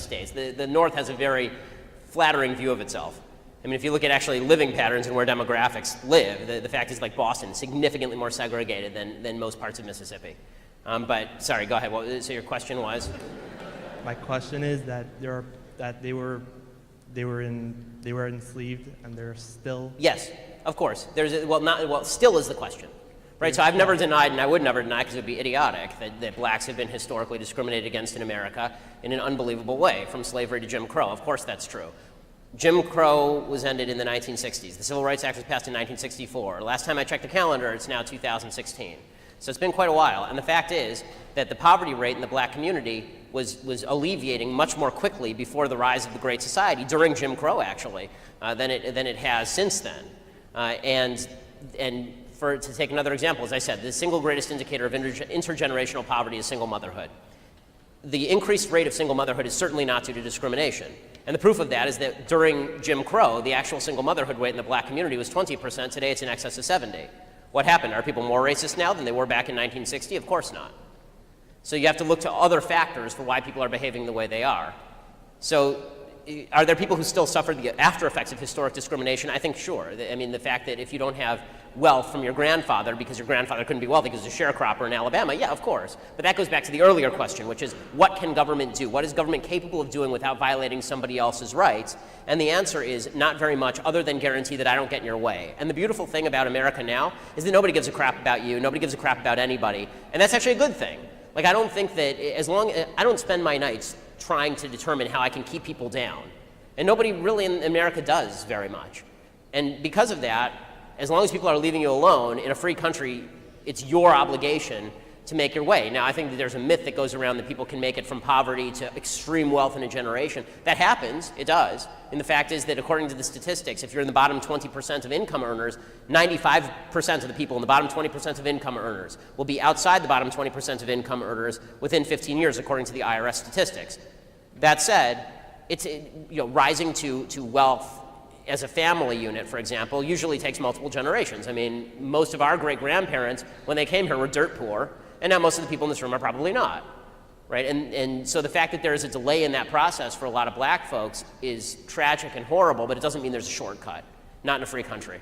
States. The North has a very flattering view of itself. I mean, if you look at actually living patterns and where demographics live, the fact is like Boston, significantly more segregated than most parts of Mississippi. But sorry, go ahead. So your question was? My question is that they were enslaved and they're still. Yes, of course. Still is the question. Right, so I've never denied, and I would never deny because it would be idiotic, that blacks have been historically discriminated against in America in an unbelievable way, from slavery to Jim Crow. Of course that's true. Jim Crow was ended in the 1960s. The Civil Rights Act was passed in 1964. Last time I checked the calendar, it's now 2016. So it's been quite a while, and the fact is that the poverty rate in the black community was alleviating much more quickly before the rise of the Great Society, during Jim Crow actually, than it has since then. To take another example, as I said, the single greatest indicator of intergenerational poverty is single motherhood. The increased rate of single motherhood is certainly not due to discrimination. And the proof of that is that during Jim Crow, the actual single motherhood rate in the black community was 20%. Today it's in excess of 70%. What happened? Are people more racist now than they were back in 1960? Of course not. So you have to look to other factors for why people are behaving the way they are. So are there people who still suffer the after effects of historic discrimination? I think sure. I mean, the fact that if you don't have wealth from your grandfather because your grandfather couldn't be wealthy because he was a sharecropper in Alabama, yeah, of course. But that goes back to the earlier question, which is what can government do? What is government capable of doing without violating somebody else's rights? And the answer is not very much, other than guarantee that I don't get in your way. And the beautiful thing about America now is that nobody gives a crap about you, nobody gives a crap about anybody, and that's actually a good thing. Like, I don't think that I don't spend my nights trying to determine how I can keep people down. And nobody really in America does very much. And because of that, as long as people are leaving you alone, in a free country, it's your obligation to make your way. Now, I think that there's a myth that goes around that people can make it from poverty to extreme wealth in a generation. That happens, it does. And the fact is that according to the statistics, if you're in the bottom 20% of income earners, 95% of the people in the bottom 20% of income earners will be outside the bottom 20% of income earners within 15 years, according to the IRS statistics. That said, it's, rising to wealth as a family unit, for example, usually takes multiple generations. I mean, most of our great-grandparents, when they came here, were dirt poor, and now most of the people in this room are probably not, right? And so the fact that there is a delay in that process for a lot of black folks is tragic and horrible, but it doesn't mean there's a shortcut, not in a free country.